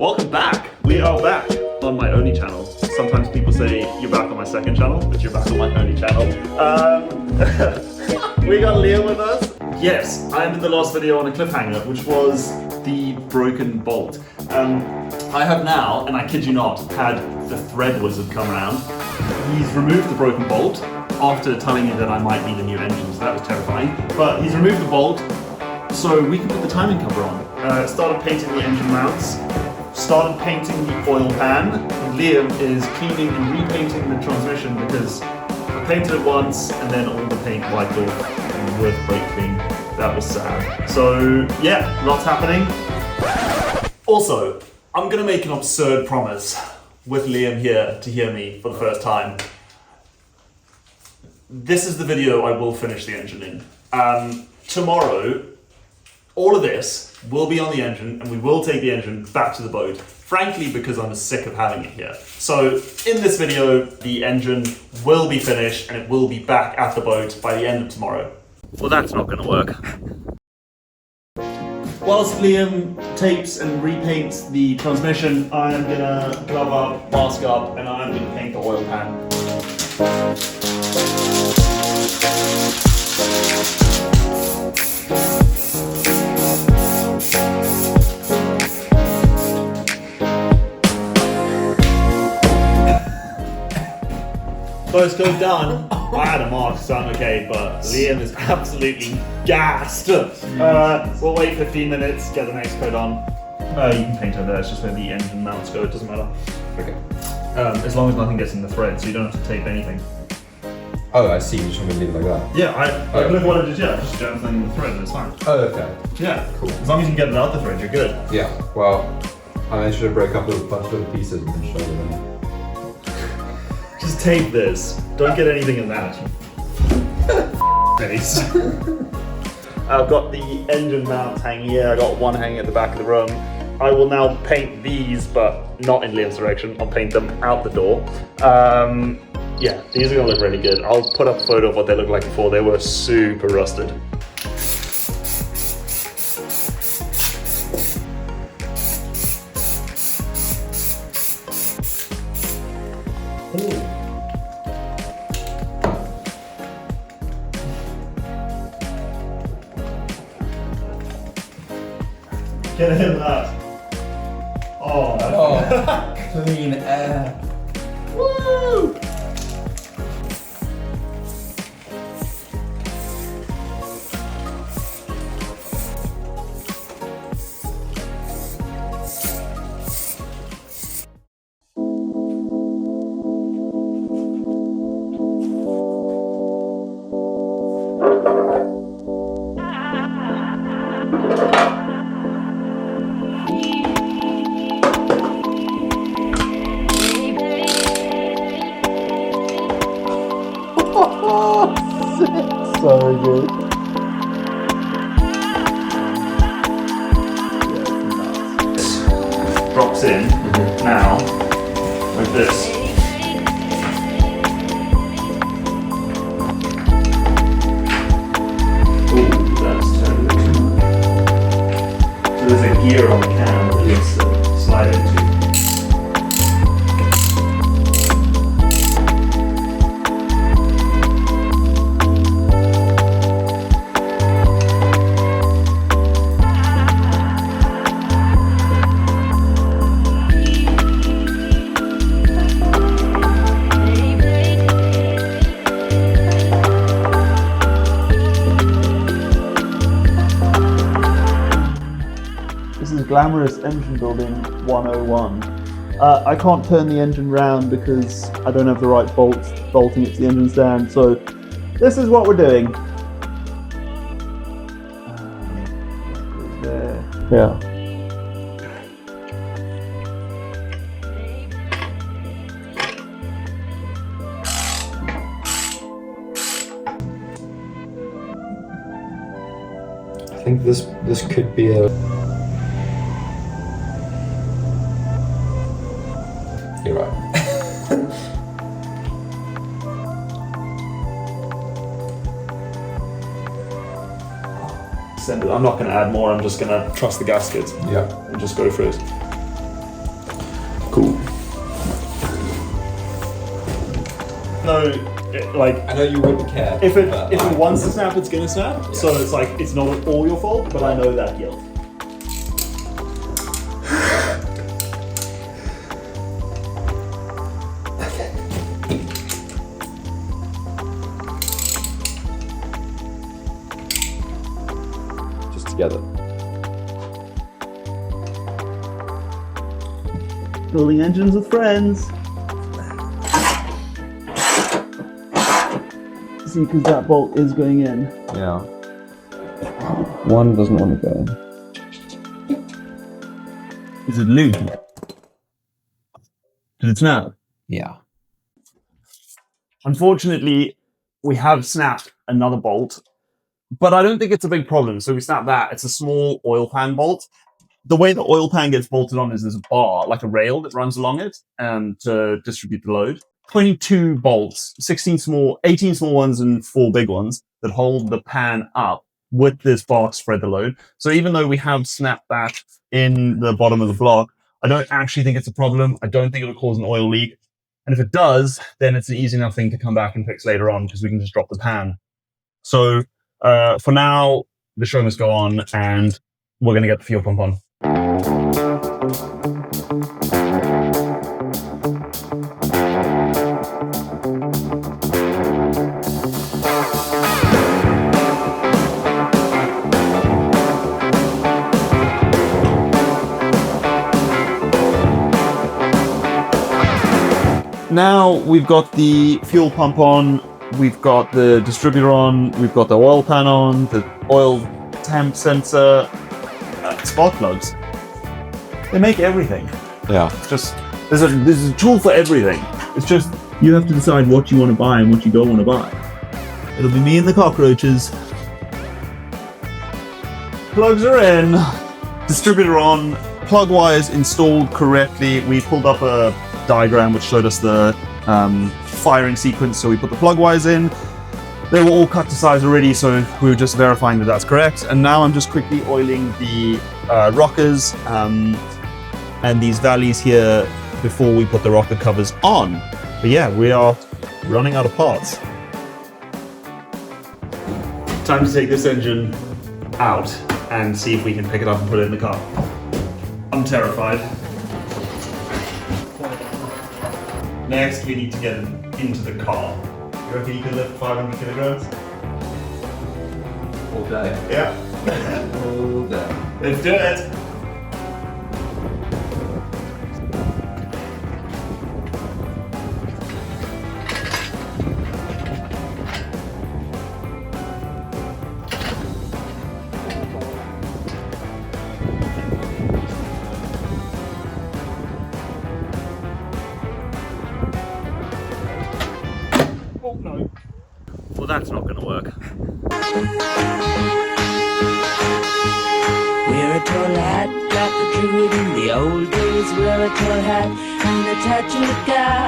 Welcome back. We are back on my only channel. Sometimes people say you're back on my second channel, but you're back on my only channel. We got Liam with us. Yes, I ended the last video on a cliffhanger, which was the broken bolt. I have now, and I kid you not, had the thread wizard come around. He's removed the broken bolt after telling me that I might need a new engine, so that was terrifying. But he's removed the bolt so we can put the timing cover on. Started painting the engine mounts, started painting the oil pan. Liam is cleaning and repainting the transmission because I painted it once and then all the paint wiped off with brake clean. That was sad. So yeah, lots happening. Also, I'm gonna make an absurd promise with Liam here to hear me for the first time. This is the video I will finish the engine in. Tomorrow, all of this will be on the engine and we will take the engine back to the boat, frankly because I'm sick of having it here. So in this video, the engine will be finished and it will be back at the boat by the end of tomorrow. Well, that's not gonna work. Whilst Liam tapes and repaints the transmission, I am gonna glove up, mask up, and I'm gonna paint the oil pan. First coat done. I had a mask, so I'm okay, but Liam is absolutely gassed. We'll wait 15 minutes, get the next coat on. You can paint over there, it's just where the engine mounts go, it doesn't matter. Okay. As long as nothing gets in the thread, so you don't have to tape anything. Oh, I see, you just want me to leave it like that? Yeah, look what I did, yeah, just jam something in the thread and it's fine. Oh, okay. Yeah, Cool. As long as you can get it out the thread, you're good. Yeah, well, I managed to break up a bunch of little pieces and then show them. Just tape this. Don't get anything in that. Face. I've got the engine mounts hanging here. I got one hanging at the back of the room. I will now paint these, but not in Liam's direction. I'll paint them out the door. Yeah, these are gonna look really good. I'll put up a photo of what they looked like before. They were super rusted. Ooh. Get a hit of that. Oh, Clean air. Woo! So good. Drops in now like this. Ooh, that's totally too much. So there's a gear on the can that you can slide into. This is Glamorous Engine Building 101. I can't turn the engine round because I don't have the right bolts bolting it to the engine stand, so this is what we're doing. There. Yeah. I think this could be a... You're right. Send it. I'm not going to add more, I'm just going to trust the gaskets. Yeah. And just go for it. Cool. No, like I know you wouldn't care. if it but if I- it wants to snap, it's gonna snap. So it's like it's not all your fault, but I know that guilt. Just together. Building engines with friends. See, because that bolt is going in. Yeah. One doesn't want to go in. Is it loose? Did it snap? Yeah. Unfortunately, we have snapped another bolt, but I don't think it's a big problem. So we snapped that. It's a small oil pan bolt. The way the oil pan gets bolted on is there's a bar, like a rail that runs along it to distribute the load. 22 bolts, 18 small ones and 4 big ones that hold the pan up with this bar to spread the load. So even though we have snapped that in the bottom of the block, I don't actually think it's a problem. I don't think it'll cause an oil leak. And if it does, then it's an easy enough thing to come back and fix later on because we can just drop the pan. So for now, the show must go on and we're going to get the fuel pump on. Now we've got the fuel pump on, we've got the distributor on, we've got the oil pan on, the oil temp sensor, spark plugs. They make everything. Yeah. It's just, there's a tool for everything. It's just, you have to decide what you want to buy and what you don't want to buy. It'll be me and the cockroaches. Plugs are in, distributor on, plug wires installed correctly. We pulled up a diagram which showed us the firing sequence, so we put the plug wires in. They were all cut to size already, so we were just verifying that that's correct. And now I'm just quickly oiling the rockers and these valleys here before we put the rocker covers on. But yeah, we are running out of parts. Time to take this engine out and see if we can pick it up and put it in the car. I'm terrified. Next, we need to get it into the car. You reckon you can lift 500 kilograms? All day. Yeah. All day. Let's do it. Oh no. Well, that's not going to work. Wear a tall hat like the druid in the old days. Wear a tall hat and a tattooed guy.